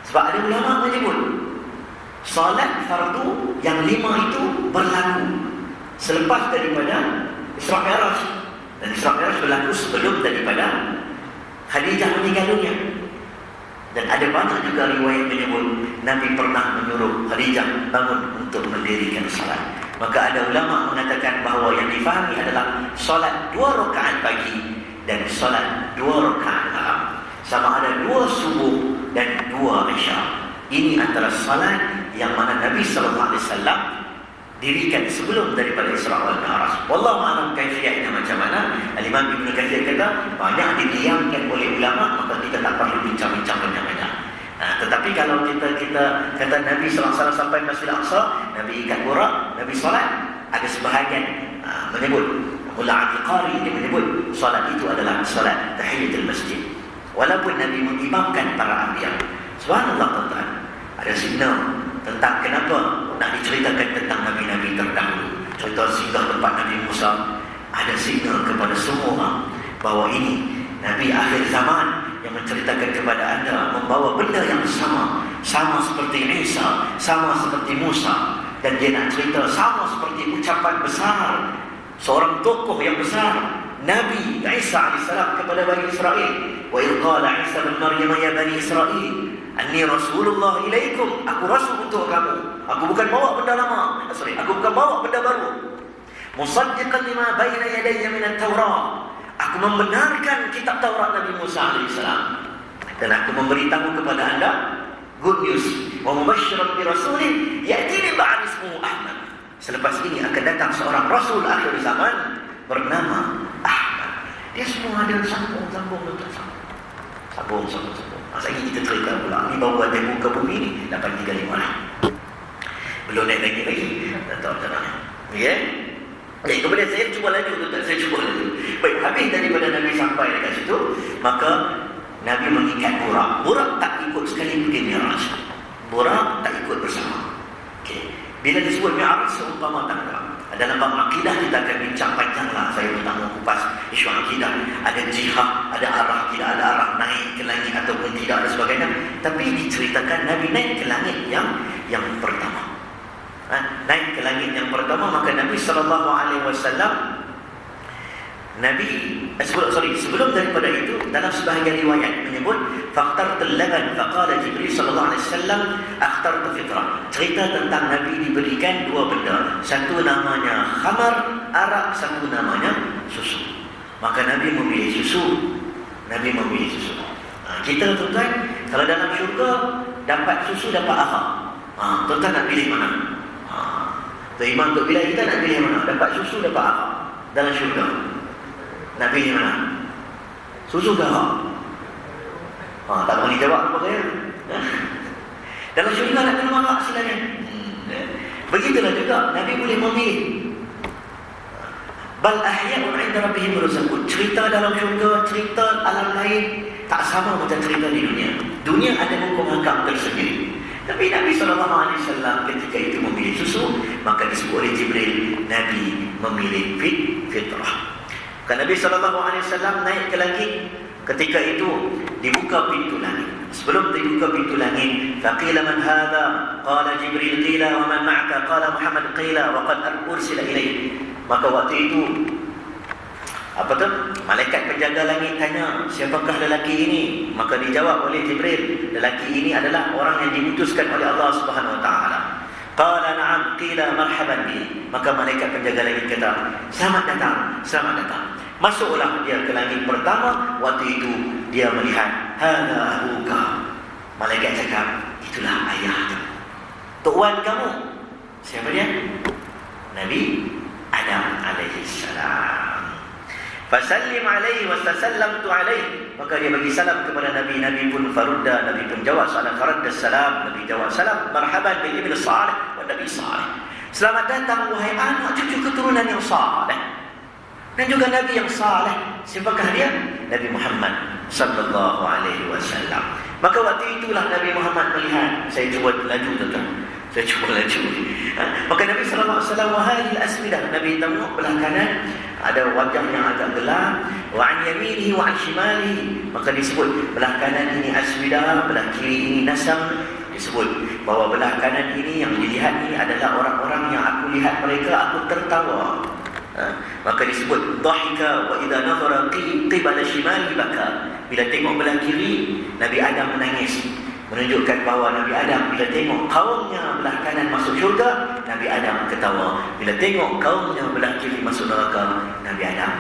Sebab ada ulama menyebut solat fardu yang 5 itu berlaku selepas daripada Isra' Mi'raj, dan Isra' Mi'raj berlaku sebelum daripada Khadijah meninggal dunia. Dan ada banyak juga riwayat menyebut Nabi pernah menyuruh Khadijah bangun untuk mendirikan salat. Maka ada ulama mengatakan bahawa yang difahami adalah solat 2 rakaat pagi dan solat 2 rakaat malam, sama ada 2 subuh dan 2 isya. Ini antara salat yang mana Nabi SAW dirikan sebelum daripada Isra' wal Mi'raj. Wallahu a'lam kaifiyahnya macam mana. Al-Imam Ibnu Katsir kata banyak didiamkan oleh ulama, maka kita tak perlu bincang-bincang banyak-banyak. Tetapi kalau kita kata Nabi SAW sampai Masjid Al-Aqsa, Nabi ikat burak, Nabi solat, ada sebahagian menyebut, Mullah Al-Qari dia menyebut solat itu adalah solat tahiyatul masjid, walaupun Nabi mengimamkan para anbiya. Subhanallah, tuan-tuan, ada signal tentang kenapa nak diceritakan tentang Nabi-Nabi terdahulu. Cerita singgah tempat Nabi Musa, ada signal kepada semua orang bahawa ini Nabi akhir zaman yang menceritakan kepada anda membawa benda yang sama seperti Isa, sama seperti Musa. Dan dia nak cerita sama seperti ucapan besar seorang tokoh yang besar, Nabi Isa AS kepada Bani Israel. Wa idh qala Isa bin Maryam ya Bani Israel anni rasulullah ilaikum, aku rasul untuk kamu, aku bukan bawa benda lama, aku bukan bawa benda baru. Musaddiqan lima baina yadayya min at-Taurat, aku membenarkan kitab Taurat Nabi Musa AS, dan aku memberitahu kepada anda good news. Wa mubasysyiran bi rasulin ya'ti min ba'di ismuhu Ahmad, selepas ini akan datang seorang rasul akhir zaman bernama Ahmad. Dia semua ada sambung. Masa ini kita cerita pula, ni baru ada muka bumi ni 835 lah, belum naik lagi. Tak tahu macam mana. Ya. Kemudian saya cuba laju. Baik, habis daripada Nabi sampai dekat situ, maka Nabi mengikat burak. Burak tak ikut sekali pergi Mi'raj. Burak tak ikut bersama. Okay. Bila disebut Mi'raj seumpama tangga. Dalam bab akidah kita akan bincang panjanglah. Saya tak mau kupas isu akidah. Ada jihad, ada arah, tidak ada arah, naik ke langit ataupun tidak, dan sebagainya. Tapi diceritakan Nabi naik ke langit yang pertama. Naik ke langit yang pertama, maka Nabi SAW sebelum daripada itu, dalam sebahagian riwayat menyebut faqtartul laban faqala Jibril sallallahu alaihi wasallam akhtartu fitrah. Cerita tentang Nabi diberikan 2 benda, satu namanya khamar, arak, satu namanya susu. Maka Nabi memilih susu. Kita tuan-tuan, kalau dalam syurga dapat susu, dapat arak, tuan-tuan nak pilih mana? Tuan Imam untuk pilih, kita nak pilih mana? Dapat susu, dapat arak dalam syurga, nak pilih mana? Susu ke arak? Tak boleh jawab apa kaya. Dalam syurga nak minum arak silanya. Begitulah juga Nabi boleh memilih. Bal ahya'un 'inda rabbihim yurzaqun. Cerita dalam syurga, cerita alam lain tak sama macam cerita di dunia. Dunia ada hukum hakam tersendiri. Tapi Nabi SAW ketika itu memilih susu, maka disebut oleh Jibril Nabi memilih fitrah. Kan Nabi SAW naik ke langit, ketika itu dibuka pintu langit. Sebelum dibuka pintu langit, faqila man hadha? Qala Jibril, qila wa man ma'aka? Qala Muhammad, qila wa qad ursila ilayhi. Maka waktu itu malaikat penjaga langit tanya, siapakah lelaki ini? Maka dijawab oleh Jibril, lelaki ini adalah orang yang diutuskan oleh Allah Subhanahu wa taala. Qala na'am, qila marhaban bi. Maka malaikat penjaga langit kata, selamat datang. Masuklah dia ke langit pertama. Waktu itu dia melihat, hadza abuka. Malaikat cakap, itulah ayah tuan kamu. Siapa dia? Nabi Adam alaihi salam. Fasallim alaihi wasallamtu alaihi. Maka dia bagi salam kepada Nabi. Nabi pun farudda, Nabi pun jawab salam. Faradda salam, Nabi jawab salam. Marhaban bil ibn salih wa Nabi salih. Selamat datang wahai anak cucu keturunan yang saleh dan juga Nabi yang saleh. Siapakah dia? Nabi Muhammad sallallahu alaihi wasallam. Maka waktu itulah Nabi Muhammad melihat, saya cuba laju tuan-tuan. Maka Nabi sallallahu alaihi wasallam, wahai al-asmidah, Nabi tengok belah kanan, ada wajah yang agak gelap. Wa an yaminihi wa an shimalihi, maka disebut belah kanan ini aswida, belah kiri ini nasam. Disebut bahawa belah kanan ini yang dilihat ini adalah orang-orang yang aku lihat mereka, aku tertawa. Maka disebut dhahika wa idza nadhara qibala shimali baka. Bila tengok belah kiri, Nabi Adam menangis, menunjukkan bahawa Nabi Adam bila tengok kaumnya belah kanan masuk syurga, Nabi Adam ketawa. Bila tengok kaumnya belah kiri masuk neraka, Nabi Adam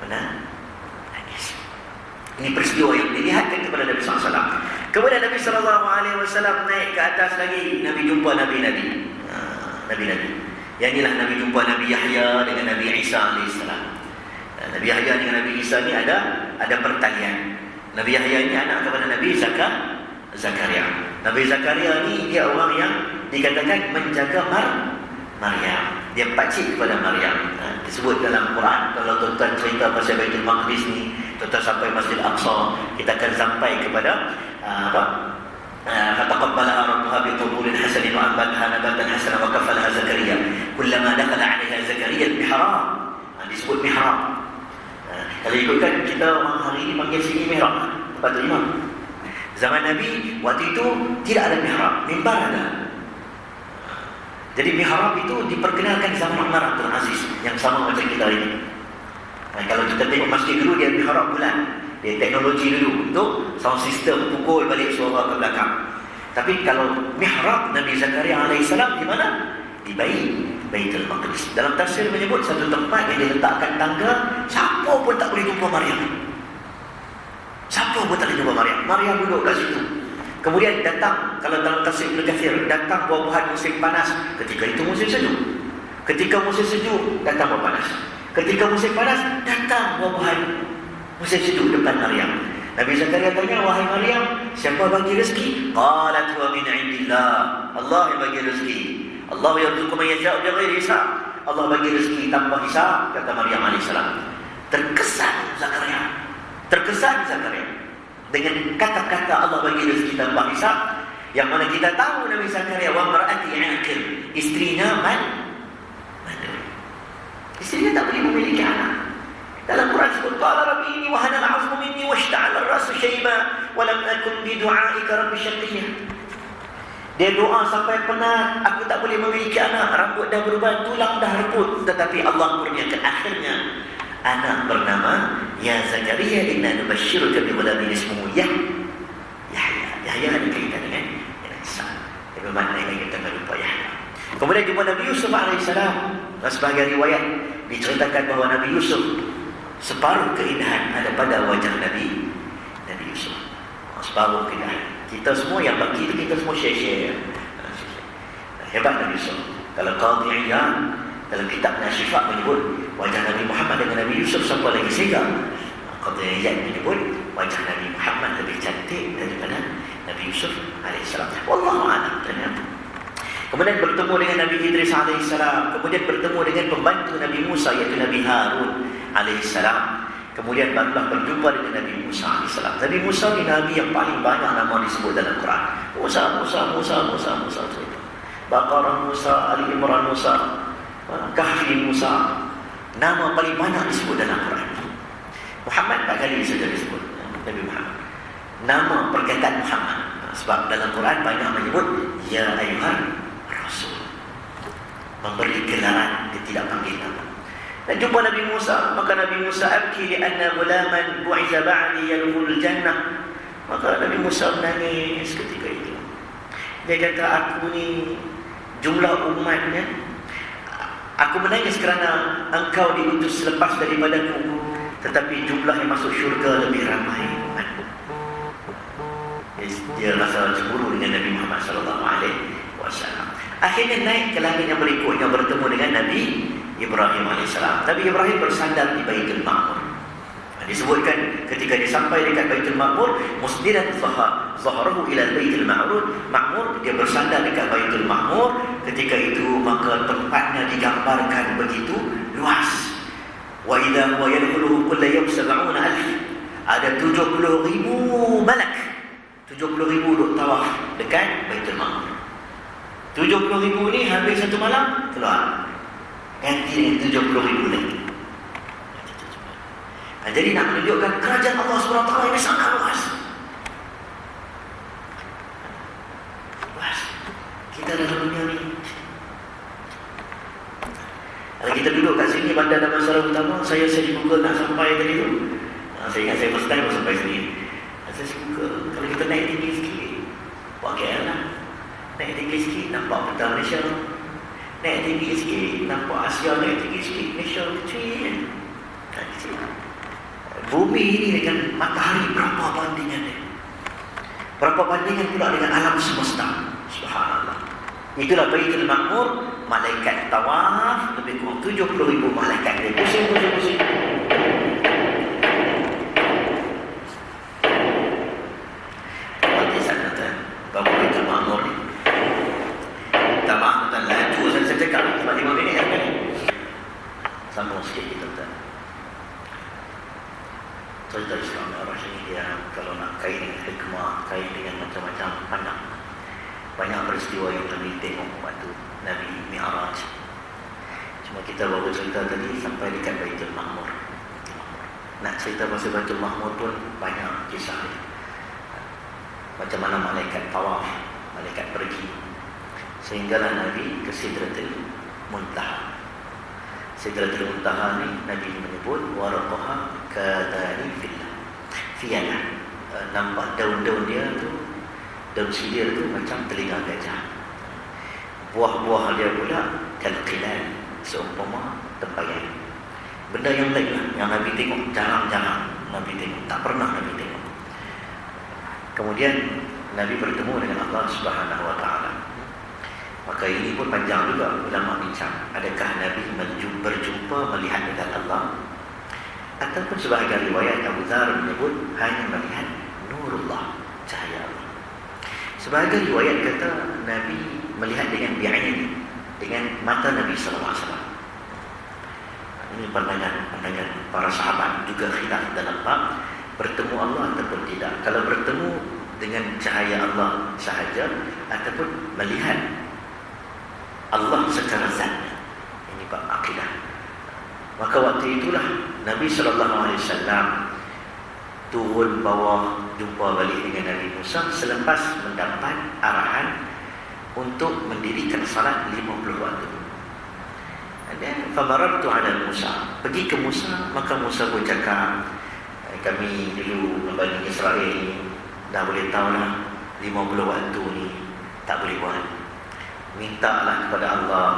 menangis. Ini peristiwa yang dilihatkan kepada Nabi SAW. Kemudian Nabi SAW naik ke atas lagi, Nabi jumpa Nabi-Nabi. Nabi-Nabi. Yang inilah Nabi jumpa Nabi Yahya dengan Nabi Isa AS. Nabi Yahya dengan Nabi Isa ni ada pertalian. Nabi Yahya ini anak kepada Nabi Zakaria. Nabi Zakaria ni dia orang yang dikatakan menjaga Maryam. Dia pakcik kepada Maryam. Disebut dalam Quran, kalau tuan-tuan cerita pasal Baitul Maqdis ni, tuan-tuan sampai Masjid Aqsa, kita akan sampai kepada fataqabbalaha rabbuha biqabulin hasanin wa anbataha nabatan hasanan wa kaffalaha Zakaria kullama dakhala 'alayha Zakaria al-mihrab. Disebut mihrab. Kalau ikutkan kita orang hari ini panggil sini mihrab, tempat imam. Zaman Nabi waktu itu tidak ada mihrab, mimbar ada. Jadi mihrab itu diperkenalkan zaman Umar Abdul Aziz, yang sama macam kita ini. Kalau kita tengok masjid dulu, dia mihrab bulan, dia teknologi dulu untuk sound system, pukul balik suara ke belakang. Tapi kalau mihrab Nabi Zakaria AS di mana? Di Baitul Maqdis. Dalam tafsir menyebut satu tempat yang diletakkan tangga, siapa pun tak boleh jumpa Maryam. Siapa pun tak boleh jumpa Maryam. Maryam duduk kat situ. Kemudian datang, kalau dalam tafsir Ibn Katsir, datang buah-buahan musim panas. Ketika itu musim sejuk. Ketika musim sejuk, datang buah panas. Ketika musim panas, datang buah-buahan musim sejuk depan Maryam. Nabi Zakaria tanya, wahai Maryam, siapa bagi rezeki? Qalat huwa min indillah. Allah yang bagi rezeki. Allah yarzuqu man yasha'u bighairi hisab. Allah bagi rezeki tanpa hisab, kata Maryam AS. Terkesan Zakaria dengan kata-kata Allah bagi rezeki tanpa hisab, yang mana kita tahu Nabi Zakaria wa mar'ati aqil, istrinya mandul. Istrinya tak boleh memiliki anak. Dalam Quran disebut qala rabbi inni wahana al-'azmu minni washta'ala ar-ra'su shayba wa lam akun bi du'aika rabbi shaqiyya. Dia doa sampai penat, aku tak boleh memiliki anak, rambut dah berubah, tulang dah reput, tetapi Allah kurniakan akhirnya anak bernama Ya Zakaria inna nubashshiruka bi ghulamin ismuhu Yahya. Yahya ada kaitan dengan Isa. Tapi maknanya kita tak lupa Yahya. Kemudian jumpa Nabi Yusuf AS. Sebagai riwayat diceritakan bahawa Nabi Yusuf, separuh keindahan ada pada wajah Nabi Yusuf. Separuh keindahan. Kita semua yang bagi itu kita semua share. Hebat Nabi Yusuf. Kalau Qadhi Iyad dalam kitabnya Syifa menyebut wajah Nabi Muhammad dengan Nabi Yusuf siapa lagi segar. Qadhi Iyad menyebut wajah Nabi Muhammad lebih cantik daripada Nabi Yusuf AS. Wallahu a'lam. Kemudian bertemu dengan Nabi Idris AS. Kemudian bertemu dengan pembantu Nabi Musa, iaitu Nabi Harun AS. Kemudian barulah berjumpa dengan Nabi Musa AS. Nabi Musa ni Nabi yang paling banyak nama disebut dalam Quran. Musa. Baqarah Musa, Ali Imran Musa, Kahfi Musa. Nama paling banyak disebut dalam Quran. Muhammad 4 kali saja disebut. Nabi Muhammad. Nama perkataan Muhammad. Sebab dalam Quran banyak menyebut Ya Ayyuhan Rasul. Memberi gelaran, dia tidak panggil nama. Dan jumpa Nabi Musa, maka Nabi Musa abki li'anna gulaman bu'iza ba'li yadkhulul jannah. Maka Nabi Musa menangis ketika itu. Dia kata, aku ni jumlah umatnya, aku menangis kerana engkau diutus selepas daripadaku, tetapi jumlah yang masuk syurga lebih ramai. Dia rasa cemburu dengan Nabi Muhammad SAW. Akhirnya naik ke langit yang berikutnya, bertemu dengan Nabi Ibrahim AS. Nabi Ibrahim bersandar di Baitul Ma'mur. Disebutkan ketika dia sampai dekat Baitul Ma'mur, musdiran zaharahu ila Baitul Ma'mur, dia bersandar dekat Baitul Ma'mur. Ketika itu maka tempatnya digambarkan begitu luas. Wa idza huwa yadkhuluhu kullu yawm 70,000. Ada 70,000 malak. 70,000 duk tawaf dekat Baitul Ma'mur. 70,000 ni habis satu malam keluar. Ganti dengan 70,000 lagi. Jadi nak menunjukkan kerajaan Allah SWT ini sangat luas. Luas. Kita dalam dunia ni. Kalau kita duduk kat sini, bandar dan masalah utama, saya Google nak sampai tadi tu. Saya ingat saya first time sampai sini. Saya Google, kalau kita naik tinggi sikit, buat KL lah. Naik tinggi sikit, nampak peta Malaysia. Naik tinggi sikit, nampak Asia. Naik tinggi sikit, Malaysia kecil. Kecil. Bumi ini dengan matahari, berapa bandingan dia? Berapa bandingan pula dengan alam semesta? Subhanallah. Itulah Baitul Ma'mur. Malaikat tawaf, lebih kurang 70,000 malaikat dia pusing. Mati sana tuan, bawa Baitul Ma'mur ni. Tak maaf tuan, laju saya cakap 5 minit kan? Sambung sikit kita tuan. Cerita Islam Mi'raj ini dia kalau nak kait dengan hikmah, kait dengan macam-macam pandang. Banyak peristiwa yang Nabi tengok waktu Nabi Mi'raj. Cuma kita baru cerita tadi sampai dekat Baitul Ma'mur. Nak cerita pasal Baitul Ma'mur pun banyak kisah dia. Macam mana malaikat tawaf, malaikat pergi. Sehinggalah Nabi ke Sidratul Muntaha. Sidratul Muntaha ni Nabi menyebut waraqaha kadani fiyala. Nampak daun-daun dia tu, daun sidir tu macam telinga gajah. Buah-buah dia pula kalqilan, seumpama tempayan. Benda yang lain lah, yang Nabi tengok jarang-jarang Nabi tengok, tak pernah Nabi tengok. Kemudian Nabi bertemu dengan Allah Subhanahu Wa Taala. Maka ini pun panjang juga ulama bincang. Adakah Nabi berjumpa melihat dengan Allah? Ataupun sebahagian riwayat Abu Dzar menyebut hanya melihat nurullah, cahaya Allah. Sebahagian riwayat kata Nabi melihat dengan bi'ain, dengan mata Nabi SAW. Ini pandangan para sahabat juga khilaf dalam bab bertemu Allah ataupun tidak. Kalau bertemu dengan cahaya Allah sahaja ataupun melihat Allah secara zat. Ini bab akidah. Maka waktu itulah Nabi SAW turun bawah, jumpa balik dengan Nabi Musa selepas mendapat arahan untuk mendirikan salat 50 waktu. Dan famarartu ala Musa, pergi ke Musa, maka Musa pun cakap, kami dulu Bani Israel ni dah boleh tahu lah 50 waktu ni tak boleh buat. Mintalah kepada Allah,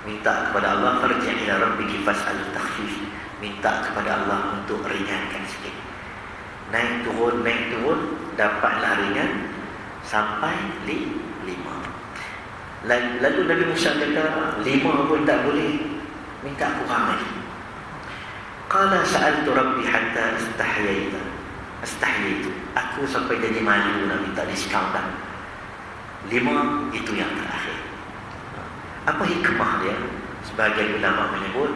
minta kepada Allah, farji' ila rabbiki fas'al takhfif. Minta kepada Allah untuk ringankan sikit. Naik turun, dapatlah ringan sampai 5. Lalu Nabi Musa kata 5 pun tak boleh, minta kurang lagi. Qala sa'altu rabbi hatta astahyaitu. Aku sampai jadi malu nak minta diskaun dah. 5 itu yang terakhir. Apa hikmah dia? Sebagian ulama menyebut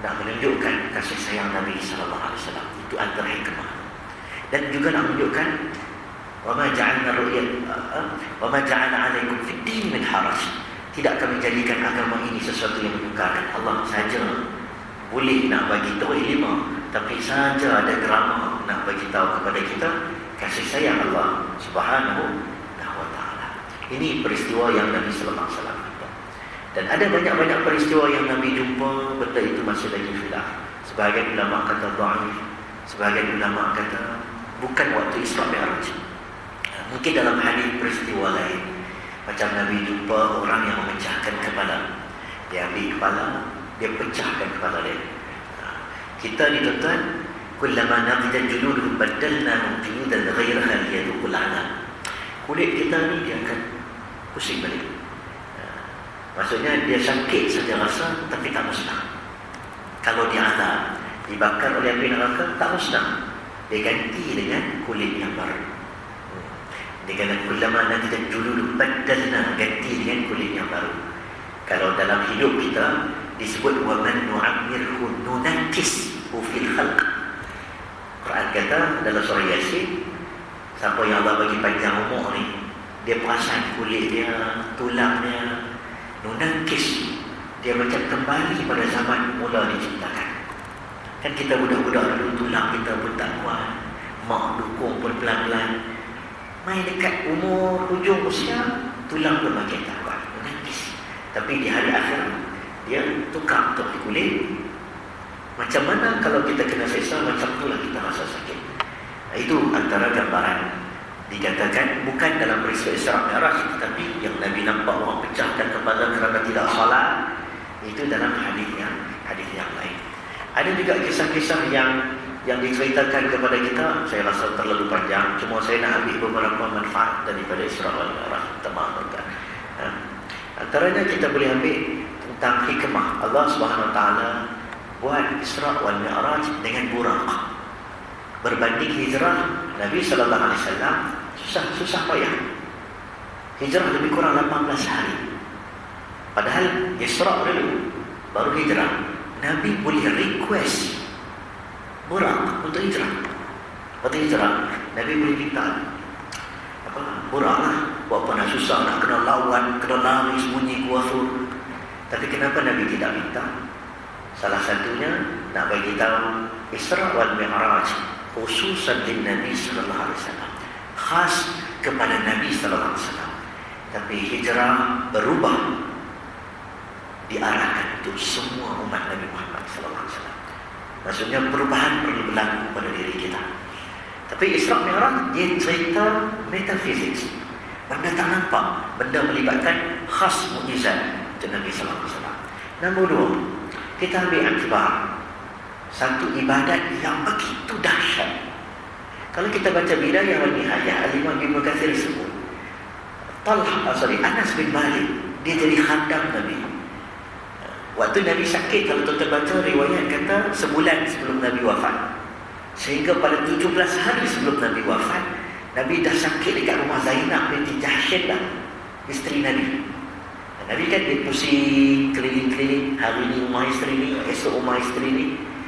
nak menunjukkan kasih sayang Nabi SAW. Itu antara hikmah. Dan juga nak menunjukkan wama ja'alna alaikum fid din min haraj. Tidak kami jadikan agama ini sesuatu yang menyukarkan. Allah saja boleh nak bagi tahu 5, tapi saja ada grama nak bagi tahu kepada kita kasih sayang Allah Subhanahu wa Ta'ala. Ini peristiwa yang Nabi sallallahu alaihi wasallam. Dan ada banyak-banyak peristiwa yang Nabi jumpa, benda itu masih lagi khilaf. Sebahagian ulama kata dhaif, sebahagian ulama kata bukan waktu Isra Mi'raj. Mungkin dalam hadis peristiwa lain. Macam Nabi jumpa orang yang memecahkan kepala. Dia ambil kepala, dia pecahkan kepala dia. Kita ni tuan-tuan, kullama naqidat juluduhum baddalnahum juludan ghairaha liyadhuqul 'adab. Kulit kita ni dia akan pusing balik. Maksudnya dia sakit saja rasa, tapi tak musnah. Kalau dia azab, dibakar oleh api neraka, tak musnah. Dia ganti dengan kulit yang baru. Dia kata kullama naqidat juluduhum baddalna, ganti dengan kulit yang baru. Kalau dalam hidup kita disebut wa man nu'ammirhu nunakkishu fil khalq. Quran kata dalam surah Yasin, siapa yang Allah bagi panjang umur ni, dia perasan kulit dia, tulangnya nunakkis, dia macam kembali pada zaman mula diciptakan. Kan kita budak-budak dulu tulang kita pun tak kuat, mak dukung pun pelan-pelan. Main dekat umur hujung usia, tulang pun makin tak kuat, menangis. Tapi di hari akhir dia tukar untuk kulit. Macam mana kalau kita kena seksa, macam itulah kita rasa sakit. Itu antara gambaran. Dikatakan bukan dalam peristiwa Isra Mi'raj, tetapi yang Nabi nampak orang pecahkan kepala kerana tidak salat, itu dalam hadis yang lain. Ada juga kisah-kisah yang diceritakan kepada kita. Saya rasa terlalu panjang, cuma saya nak ambil beberapa manfaat daripada Isra Mi'raj. Antaranya kita boleh ambil tentang hikmah Allah Subhanahu Wa Taala buat Isra wal Mi'raj dengan Buraq. Berbanding hijrah Nabi sallallahu alaihi wasallam susah payah. Hijrah lebih kurang 18 hari. Padahal Isra dulu baru hijrah. Nabi boleh request Buraq untuk hijrah. Waktu hijrah Nabi boleh minta Buraq lah, buat apa nak susah, nak kena lawan, kena lari sembunyi kuafur. Tapi kenapa Nabi tidak minta? Salah satunya nak bagi tahu Isra wal Mi'raj khususan di Nabi sallallahu alaihi wasallam, khas kepada Nabi sallallahu alaihi wasallam. Tapi hijrah berubah, diarahkan untuk semua umat Nabi Muhammad sallallahu alaihi wasallam. Maksudnya perubahan perlu berlaku pada diri kita. Tapi Isra Mi'raj dia cerita metafisik, benda tak nampak, benda melibatkan khas mukjizat Nabi sallallahu alaihi wasallam. Nombor dua, kita ambil aktibar satu ibadat yang begitu dahsyat. Kalau kita baca Bidayah wa Nihayah, Al-Imam Ibn Katsir sebut Anas bin Malik, dia jadi khandam Nabi. Waktu Nabi sakit, kalau tuan-tuan baca riwayat kata sebulan sebelum Nabi wafat. Sehingga pada 17 hari sebelum Nabi wafat, Nabi dah sakit dekat rumah Zainab binti Jahsy lah, isteri Nabi. Nabi kan dia pusing keliling-keliling, hari ni rumah isteri ni, esok rumah isteri ni.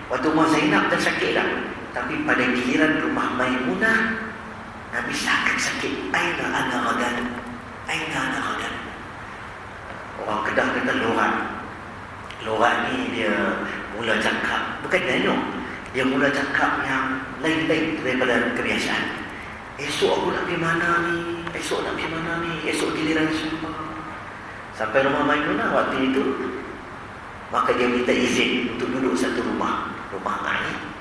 Waktu rumah Zainab dah sakit dah. Tapi pada giliran rumah Maimunah, Nabi sakit-sakit. Aina ana ghadan, aina ana ghadan. Orang Kedah kata lorat. Lorat ni dia mula cakap, bukan dialog, dia mula cakap yang lain-lain daripada kebiasaan. Esok aku nak pergi mana ni, esok nak pergi mana ni, esok giliran sumpah. Sampai rumah Maimunah waktu itu, maka dia minta izin untuk duduk satu rumah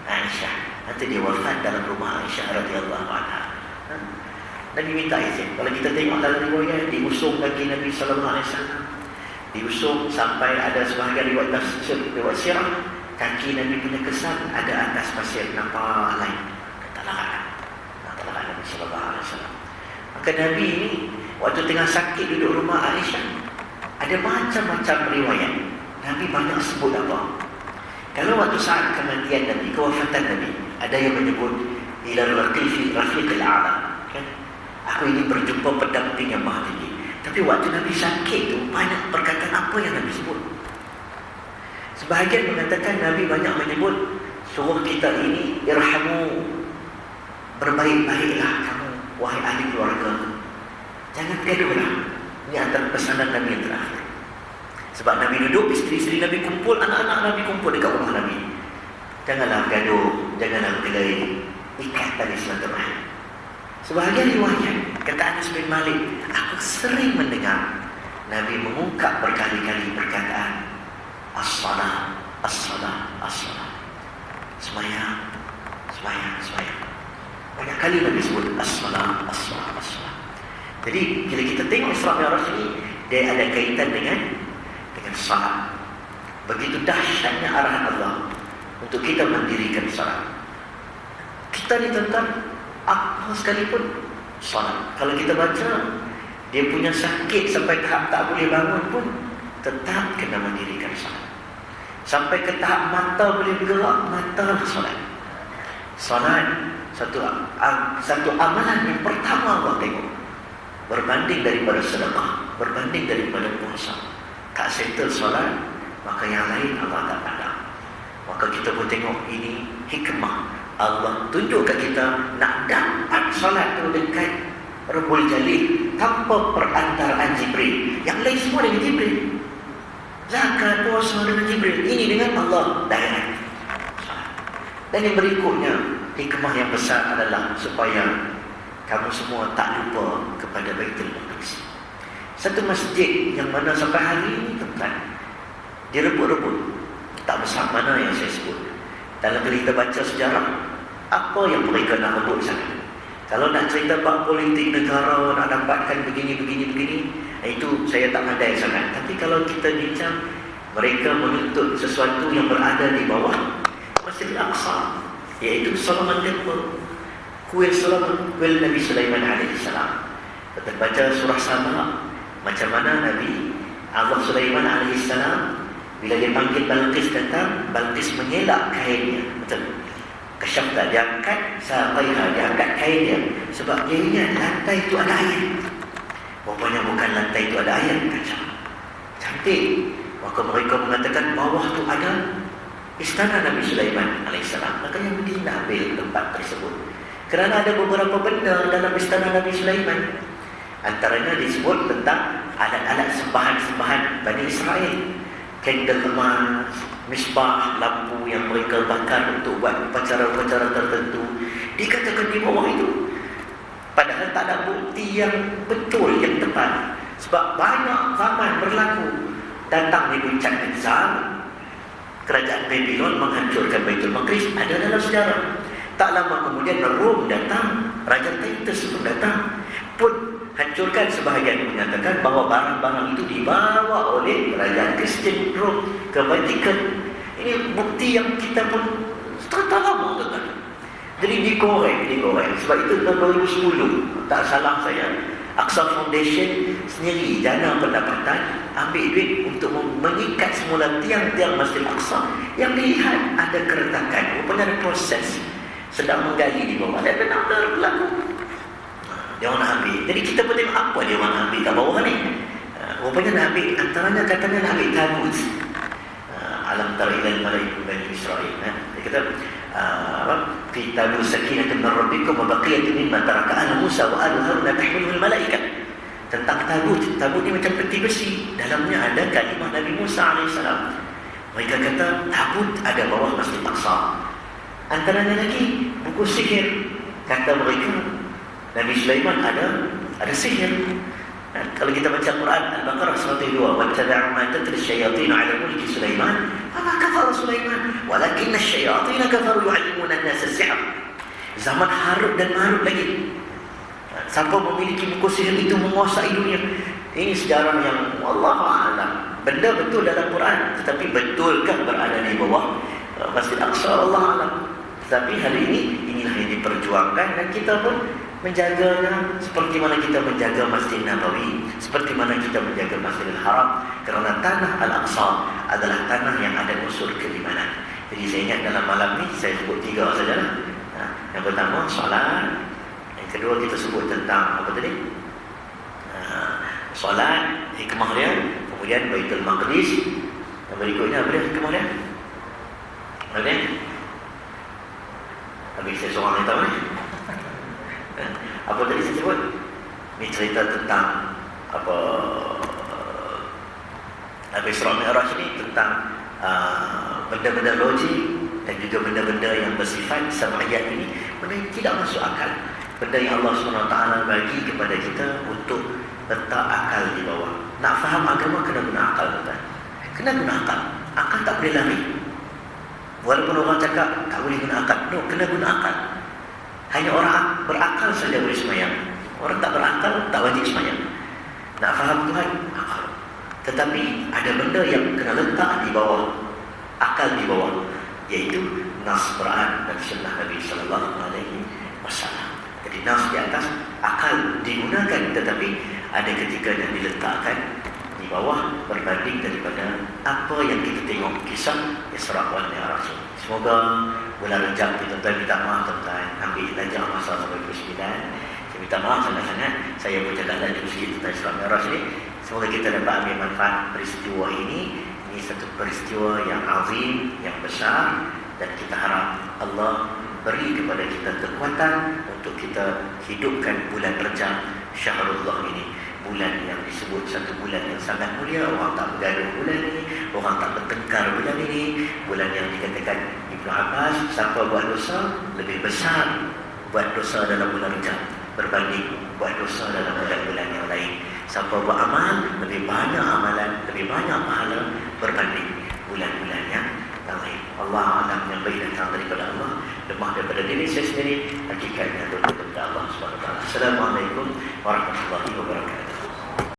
Aisyah. Nanti dia wafat dalam rumah Aisyah radhiyallahu anha. Nabi minta izin. Kalau kita tengok dalam riwayat, diusung kaki Nabi sallallahu alaihi wasallam, diusung sampai ada sebahagian riwayat tafsir, riwayat sirah, kaki Nabi punya kesan ada atas pasir, nampak lain. Tak larat Nabi sallallahu alaihi wasallam. Maka Nabi ini waktu tengah sakit duduk rumah Aisyah, ada macam-macam riwayat. Nabi banyak sebut apa. Kalau waktu saat kematian Nabi, kewafatan Nabi, ada yang menyebut ila rafiqil a'la, kan? Aku ini berjumpa pendamping yang maha tinggi. Tapi waktu Nabi sakit tu, banyak perkataan apa yang Nabi sebut. Sebahagian mengatakan Nabi banyak menyebut suruh kita ini irhamu, berbaik-baiklah kamu wahai ahli keluarga, jangan gaduhlah. Ini antara pesanan Nabi yang terakhir. Sebab Nabi duduk, isteri-isteri Nabi kumpul, anak-anak Nabi kumpul dekat rumah Nabi. Janganlah gaduh, janganlah berkelahi, ikat tali silaturahim. Sebahagian riwayat, kata Anas bin Malik, aku sering mendengar Nabi mengungkap berkali-kali perkataan as-salah, as-salah, as-salah. Semayang. Banyak kali Nabi sebut as-salah, as-salah, as-salah. Jadi, bila kita tengok Isra Mi'raj ini, dia ada kaitan dengan salat. Begitu dahsyatnya arahan Allah untuk kita mendirikan salat. Kita ni tentang apa sekalipun salat. Kalau kita baca, dia punya sakit sampai tahap tak boleh bangun pun, tetap kena mendirikan salat. Sampai ke tahap mata boleh bergerak, mata salat. Salat satu amalan yang pertama Allah tengok, berbanding daripada sedekah, berbanding daripada puasa. Tak settle solat, maka yang lain Allah tak pandang. Maka kita pun tengok ini hikmah Allah tunjuk kat kita, nak dapat solat tu dekat Rabbul Jalil tanpa perantaraan Jibril. Yang lain semua dengan Jibril, zakat, puasa dengan Jibril, ini dengan Allah direct. Dan yang berikutnya, hikmah yang besar adalah supaya kamu semua tak lupa kepada Baitul Maqdis. Satu masjid yang mana sampai hari ini tuan, direbut-rebut. Tak besar mana yang saya sebut. Dalam kita baca sejarah, apa yang mereka nak rebut sana? Kalau nak cerita bab politik negara, nak dapatkan begini, itu saya tak pandai sangat. Tapi kalau kita bincang, mereka menuntut sesuatu yang berada di bawah Masjid Al-Aqsa, iaitu Solomon Temple, kuil Solomon, kuil Nabi Sulaiman AS. Kita baca surah Sabah, macam mana Nabi Allah Sulaiman AS bila dia panggil Balqis datang, Balqis mengelak kainnya. Betul. Kasyafta, dia angkat Saqaiha, dia angkat kainnya. Sebab dia ingat lantai itu ada air. Rupanya bukan lantai itu ada air, kacau. Cantik. Maka mereka mengatakan bawah itu ada istana Nabi Sulaiman AS. Makanya Medina ambil tempat tersebut. Kerana ada beberapa benda dalam istana Nabi Sulaiman. Antaranya disebut tentang alat-alat sembahan-sembahan Bani Israel. Candle emas, misbah, lampu yang mereka bakar untuk buat upacara-upacara tertentu, dikatakan di bawah itu. Padahal tak ada bukti yang betul, yang tepat. Sebab banyak zaman berlaku. Datang Nebuchadnezzar, kerajaan Babylon menghancurkan Baitul Maqdis, ada dalam sejarah. Tak lama kemudian Rom datang, Raja Titus pun datang, pun hancurkan. Sebahagian menyatakan bahawa barang-barang itu dibawa oleh kerajaan Kristian Rom ke Vatikan. Ini bukti yang kita pun tak lama tuan. Jadi dikorek. Sebab itu tahun 2010, tak salah saya, Aqsa Foundation sendiri dana pendapatan ambil duit untuk mengikat semula tiang-tiang Masjid Aqsa yang dilihat ada keretakan. Rupanya ada proses sedang menggali di bawah dan benar-benar berlaku. Dia orang nak ambil. Jadi kita pun tengok apa dia orang nak ambil kat bawah ni. Rupanya nak ambil, antaranya katanya nak ambil tabut. Alam tara ilal malaiku Bani Israel. Dia kata fi tabut sakinatun min rabbikum wa baqiyatun mimma taraka ala Musa wa ala Harun tahmiluhu al-malaikat. Tentang tabut. Tabut ni macam peti besi. Dalamnya ada kalimah Nabi Musa AS. Mereka kata tabut ada bawah Masjid Aqsa. Antaranya lagi buku sihir. Kata mereka Nabi Sulaiman ada sihir. Kalau kita baca Quran Al-Baqarah 102, wattaba'u ma tatlu asy-syayatin 'ala mulki Sulaiman fama kafara Sulaiman walakinna asy-syayatin kafaru yu'allimuna an-nasa as-sihr. Zaman Harut dan Marut lagi. Siapa memiliki buku sihir itu menguasai dunia. Ini sejarah yang wallahu a'lam. Benda betul dalam Quran, tetapi betulkah berada di bawah Masjid Aqsa? Wallahu a'lam. Tetapi hari ini inilah yang diperjuangkan dan kita pun menjaganya seperti mana kita menjaga Masjid Nabawi, seperti mana kita menjaga Masjidil Haram, kerana tanah Al-Aqsa adalah tanah yang ada unsur keimanan. Jadi saya ingat dalam malam ni saya sebut 3 sajalah. Yang pertama solat, yang kedua kita sebut tentang apa tadi? Solat, hikmah dia, kemudian Baitul Maqdis, yang berikutnya apa dia hikmah dia? Apa dia? Habis saya seorang yang tahu ni. Apa tadi saya sebut? Ini cerita tentang apa Isra Mi'raj ni, tentang benda-benda logik dan juga benda-benda yang bersifat sam'iyat ini, benda yang tidak masuk akal. Benda yang Allah SWT bagi kepada kita untuk letak akal di bawah. Nak faham agama kena guna akal, tuan. Kena guna akal. Akal tak boleh lari. Walaupun orang cakap tak boleh guna akal, no, kena guna akal. Hanya orang berakal saja boleh semayang. Orang tak berakal tak wajib semayang. Nak faham Tuhan, akal. Tetapi ada benda yang kena letak di bawah akal, di bawah, iaitu nas Quran dan sunnah Nabi SAW. Jadi nas di atas, akal digunakan, tetapi ada ketika yang diletakkan di bawah berbanding daripada apa yang kita tengok kisah Isra wal Mi'raj. Semoga bulan Rejab kita tuan minta maaf tuan, ambil lajah masa sampai 29. Saya minta maaf sangat-sangat saya bercakap lagi sikit tentang Isra Mi'raj ni. Semoga kita dapat ambil manfaat peristiwa ini. Ini satu peristiwa yang azim, yang besar, dan kita harap Allah beri kepada kita kekuatan untuk kita hidupkan bulan Rejab Syahrullah ini bulan yang disebut satu bulan yang sangat mulia. Orang tak bergaduh bulan ini, orang tak bertengkar bulan ini. Bulan yang dikatakan Ibnu Abbas, siapa buat dosa lebih besar buat dosa dalam bulan Rajab berbanding buat dosa dalam bulan-bulan yang lain. Siapa buat amal lebih banyak amalan, lebih banyak pahala berbanding bulan-bulan yang lain. Allah alam yang baik datang daripada Allah, lemah daripada diri saya sendiri, hakikatnya daripada Allah SWT. Assalamualaikum warahmatullahi wabarakatuh.